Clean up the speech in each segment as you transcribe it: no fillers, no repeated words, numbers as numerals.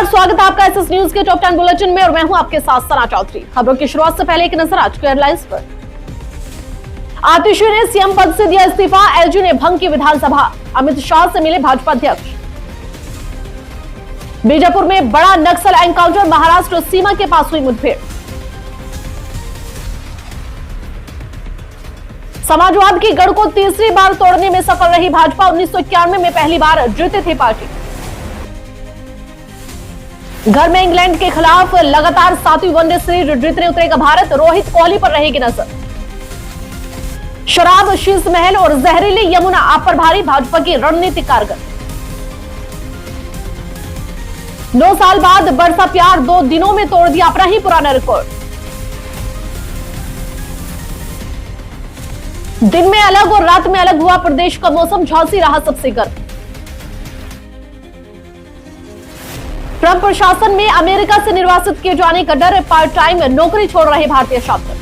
नमस्कार, स्वागत है आपका एसएस न्यूज के टॉप 10 बुलेटिन में और मैं हूं आपके साथ सना चौधरी। खबरों की शुरुआत से पहले एक नजर आज के हेडलाइंस पर। आतिशी ने सीएम पद से दिया इस्तीफा, एलजी ने भंग की विधानसभा, अमित शाह से मिले भाजपा अध्यक्ष। बीजापुर में बड़ा नक्सल एनकाउंटर, महाराष्ट्र सीमा के पास हुई मुठभेड़। समाजवाद की गढ़ को तीसरी बार तोड़ने में सफल रही भाजपा, 1991 में पहली बार जीती थी पार्टी। घर में इंग्लैंड के खिलाफ लगातार 7वीं वनडे सीरीज जीतने उतरेगा भारत, रोहित कोहली पर रहेगी नजर। शराब, शीश महल और जहरीली यमुना आप पर भारी, भाजपा की रणनीति कारगर। 9 साल बाद बरसा प्यार, 2 दिनों में तोड़ दिया अपना ही पुराना रिकॉर्ड। दिन में अलग और रात में अलग हुआ प्रदेश का मौसम, झांसी रहा सबसे गर्म। ट्रंप प्रशासन में अमेरिका से निर्वासित किए जाने का डर, पार्ट टाइम नौकरी छोड़ रहे भारतीय छात्र।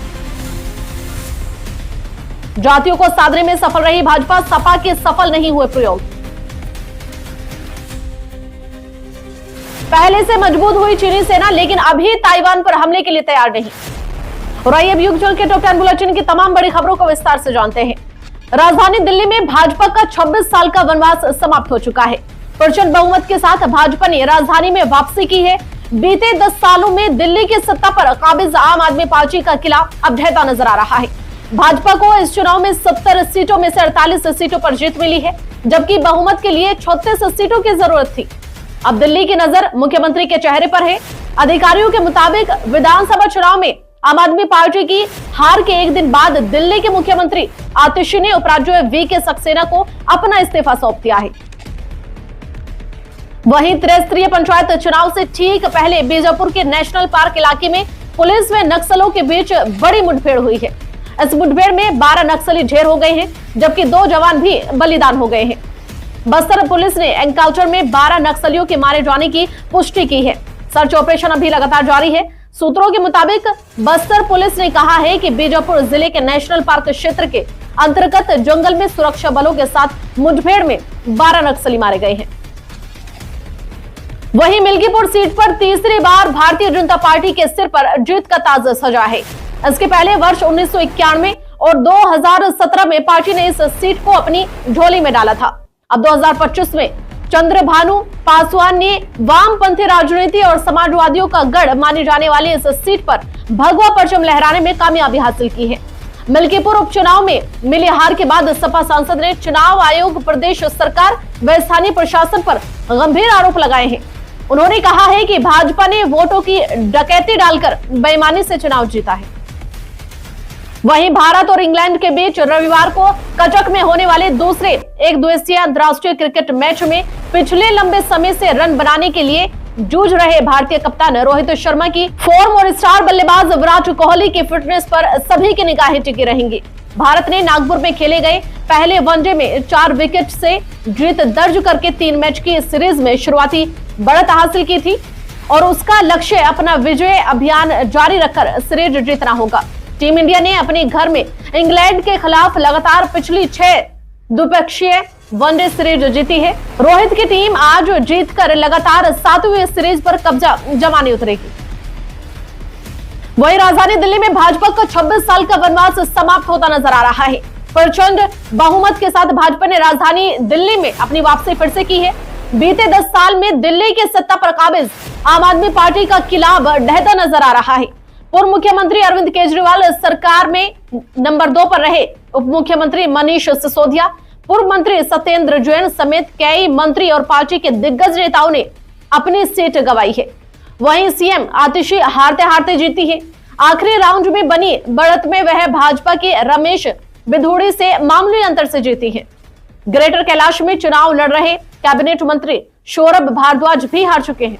जातियों को साधने में सफल रही भाजपा, सपा के सफल नहीं हुए प्रयोग। पहले से मजबूत हुई चीनी सेना, लेकिन अभी ताइवान पर हमले के लिए तैयार नहीं। और आइए अब युग चल के टॉप 10 बुलेटिन की तमाम बड़ी खबरों को विस्तार से जानते हैं। राजधानी दिल्ली में भाजपा का 26 साल का वनवास समाप्त हो चुका है। प्रचंड बहुमत के साथ भाजपा ने राजधानी में वापसी की है। बीते 10 सालों में दिल्ली की सत्ता पर काबिज आम आदमी पार्टी का किला अब ढहता नजर आ रहा है। भाजपा को इस चुनाव में 70 सीटों में से 48 सीटों पर जीत मिली है, जबकि बहुमत के लिए 36 सीटों की जरूरत थी। अब दिल्ली की नजर मुख्यमंत्री के चेहरे पर है। अधिकारियों के मुताबिक विधानसभा चुनाव में आम आदमी पार्टी की हार के एक दिन बाद दिल्ली के मुख्यमंत्री आतिशी ने उपराज्यपाल वीके सक्सेना को अपना इस्तीफा सौंप दिया है। वहीं त्रिस्तरीय पंचायत चुनाव से ठीक पहले बीजापुर के नेशनल पार्क इलाके में पुलिस व नक्सलों के बीच बड़ी मुठभेड़ हुई है। इस मुठभेड़ में 12 नक्सली ढेर हो गए हैं, जबकि 2 जवान भी बलिदान हो गए हैं। बस्तर पुलिस ने एनकाउंटर में 12 नक्सलियों के मारे जाने की पुष्टि की है। सर्च ऑपरेशन अभी लगातार जारी है। सूत्रों के मुताबिक बस्तर पुलिस ने कहा है कि बीजापुर जिले के नेशनल पार्क क्षेत्र के अंतर्गत जंगल में सुरक्षा बलों के साथ मुठभेड़ में 12 नक्सली मारे गए हैं। वहीं मिल्कीपुर सीट पर तीसरी बार भारतीय जनता पार्टी के सिर पर जीत का ताज सजा है। इसके पहले वर्ष 1991 और 2017 में पार्टी ने इस सीट को अपनी झोली में डाला था। अब 2025 में चंद्रभानु पासवान ने वामपंथी राजनीति और समाजवादियों का गढ़ मानी जाने वाली इस सीट पर भगवा परचम लहराने में कामयाबी हासिल की है। मिल्कीपुर उपचुनाव में मिली हार के बाद सपा सांसद ने चुनाव आयोग, प्रदेश सरकार व स्थानीय प्रशासन पर गंभीर आरोप लगाए हैं। उन्होंने कहा है कि भाजपा ने वोटों की डकैती डालकर बेईमानी से चुनाव जीता है। वहीं भारत और इंग्लैंड के बीच रविवार को कटक में होने वाले दूसरे एक दिवसीय अंतर्राष्ट्रीय क्रिकेट मैच में पिछले लंबे समय से रन बनाने के लिए जूझ रहे भारतीय कप्तान रोहित शर्मा की फॉर्म और स्टार बल्लेबाज विराट कोहली की फिटनेस पर सभी की निगाहें टिकी रहेंगी। भारत ने नागपुर में खेले गए पहले वनडे में 4 विकेट से जीत दर्ज करके 3 मैच की सीरीज में शुरुआती बढ़त हासिल की थी और उसका लक्ष्य अपना विजय अभियान जारी रखकर सीरीज जीतना होगा। टीम इंडिया ने अपने घर में इंग्लैंड के खिलाफ लगातार पिछली 6 द्विपक्षीय वनडे सीरीज जीती है। रोहित की टीम आज जीतकर लगातार 7वीं सीरीज पर कब्जा जमाने उतरेगी। वहीं राजधानी दिल्ली में भाजपा का 26 साल का वनवास समाप्त होता नजर आ रहा है। प्रचंड बहुमत के साथ भाजपा ने राजधानी दिल्ली में अपनी वापसी फिर से की है। बीते 10 साल में दिल्ली की सत्ता पर काबिज आम आदमी पार्टी का किला ढहता नजर आ रहा है। पूर्व मुख्यमंत्री अरविंद केजरीवाल सरकार में नंबर 2 पर रहे। उप मुख्यमंत्री मनीष सिसोदिया, पूर्व मंत्री सत्येंद्र जैन समेत कई मंत्री और पार्टी के दिग्गज नेताओं ने अपनी सीट गंवाई है। वहीं सीएम आतिशी हारते हारते जीती है। आखिरी राउंड में बनी बढ़त में वह भाजपा के रमेश बिधूड़ी से मामूली अंतर से जीती है। ग्रेटर कैलाश में चुनाव लड़ रहे कैबिनेट मंत्री सौरभ भारद्वाज भी हार चुके हैं।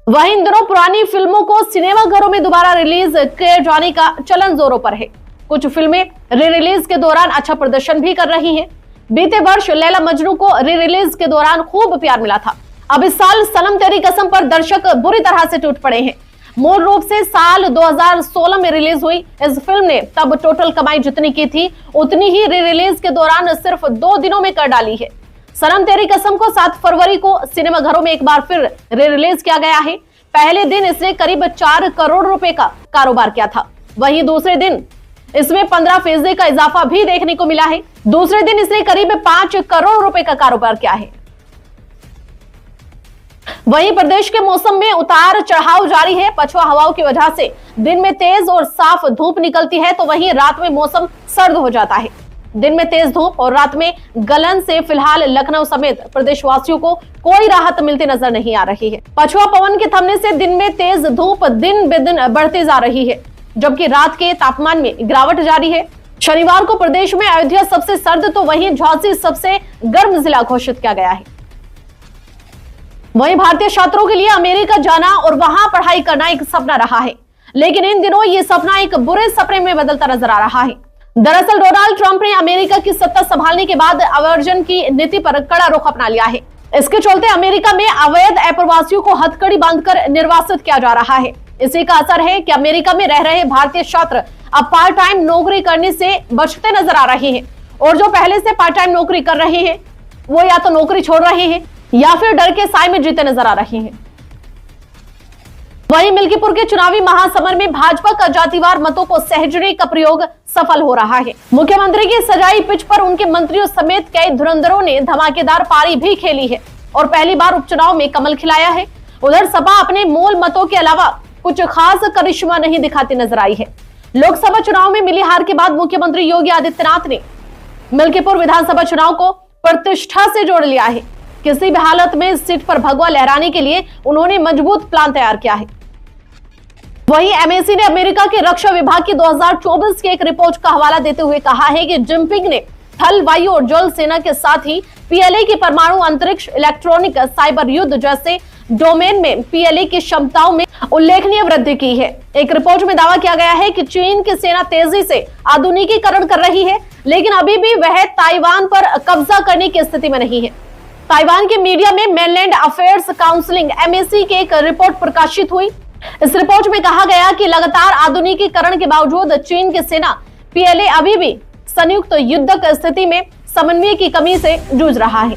वहीं इन दिनों पुरानी फिल्मों को सिनेमा घरों में दोबारा रिलीज किए जाने का चलन जोरों पर है। कुछ फिल्में री रिलीज के दौरान अच्छा प्रदर्शन भी कर रही हैं। बीते वर्ष लैला मजनू को री रिलीज के दौरान खूब प्यार मिला था। अब इस साल सनम तेरी कसम पर दर्शक बुरी तरह से टूट पड़े हैं। मूल रूप से साल 2016 में रिलीज हुई इस फिल्म ने तब टोटल कमाई जितनी की थी उतनी ही री रिलीज के दौरान सिर्फ 2 दिनों में कर डाली है। सनम तेरी कसम को 7 फरवरी को सिनेमाघरों में एक बार फिर रिलीज किया गया है। पहले दिन इसने करीब 4 करोड़ रुपए का कारोबार किया था। वहीं दूसरे दिन इसमें 15% का इजाफा भी देखने को मिला है। दूसरे दिन इसने करीब 5 करोड़ रुपए का कारोबार किया है। वहीं प्रदेश के मौसम में उतार चढ़ाव जारी है। पछुआ हवाओं की वजह से दिन में तेज और साफ धूप निकलती है, तो वहीं रात में मौसम सर्द हो जाता है। दिन में तेज धूप और रात में गलन से फिलहाल लखनऊ समेत प्रदेशवासियों को कोई राहत मिलती नजर नहीं आ रही है। पछुआ पवन के थमने से दिन में तेज धूप दिन बेदिन बढ़ती जा रही है, जबकि रात के तापमान में गिरावट जारी है। शनिवार को प्रदेश में अयोध्या सबसे सर्द तो वहीं झांसी सबसे गर्म जिला घोषित किया गया है। वहीं भारतीय छात्रों के लिए अमेरिका जाना और वहां पढ़ाई करना एक सपना रहा है, लेकिन इन दिनों ये सपना एक बुरे सपने में बदलता नजर आ रहा है। दरअसल डोनाल्ड ट्रंप ने अमेरिका की सत्ता संभालने के बाद अवर्जन की नीति पर कड़ा रुख अपना लिया है। इसके चलते अमेरिका में अवैध अप्रवासियों को हथकड़ी बांधकर निर्वासित किया जा रहा है। इसी का असर है कि अमेरिका में रह रहे भारतीय छात्र अब पार्ट टाइम नौकरी करने से बचते नजर आ रहे हैं, और जो पहले से पार्ट टाइम नौकरी कर रहे हैं वो या तो नौकरी छोड़ रहे हैं या फिर डर के साए में जीते नजर आ रहे हैं। वहीं मिल्कीपुर के चुनावी महासमर में भाजपा का जातिवार मतों को सहेजने का प्रयोग सफल हो रहा है। मुख्यमंत्री की सजाई पिच पर उनके मंत्रियों समेत कई धुरंधरों ने धमाकेदार पारी भी खेली है और पहली बार उपचुनाव में कमल खिलाया है। उधर सपा अपने मूल मतों के अलावा कुछ खास करिश्मा नहीं दिखाती नजर आई है। लोकसभा चुनाव में मिली हार के बाद मुख्यमंत्री योगी आदित्यनाथ ने मिल्कीपुर विधानसभा चुनाव को प्रतिष्ठा से जोड़ लिया है। किसी भी हालत में इस सीट पर भगवा लहराने के लिए उन्होंने मजबूत प्लान तैयार किया है। वहीं एमएसी ने अमेरिका के रक्षा विभाग की 2024 की एक रिपोर्ट का हवाला देते हुए कहा है कि जिनपिंग ने थल, वायु और जल सेना के साथ ही पीएलए की परमाणु, अंतरिक्ष, इलेक्ट्रॉनिक, साइबर युद्ध जैसे डोमेन में पीएलए की क्षमताओं में उल्लेखनीय वृद्धि की है। एक रिपोर्ट में दावा किया गया है कि चीन की सेना तेजी से आधुनिकीकरण कर रही है, लेकिन अभी भी वह ताइवान पर कब्जा करने की स्थिति में नहीं है। ताइवान के मीडिया में मेनलैंड अफेयर्स काउंसिलिंग एमएसी की एक रिपोर्ट प्रकाशित हुई। इस रिपोर्ट में कहा गया कि लगातार आधुनिकीकरण के बावजूद चीन की सेना पीएलए अभी भी संयुक्त युद्धक स्थिति में समन्वय की कमी से जूझ रहा है।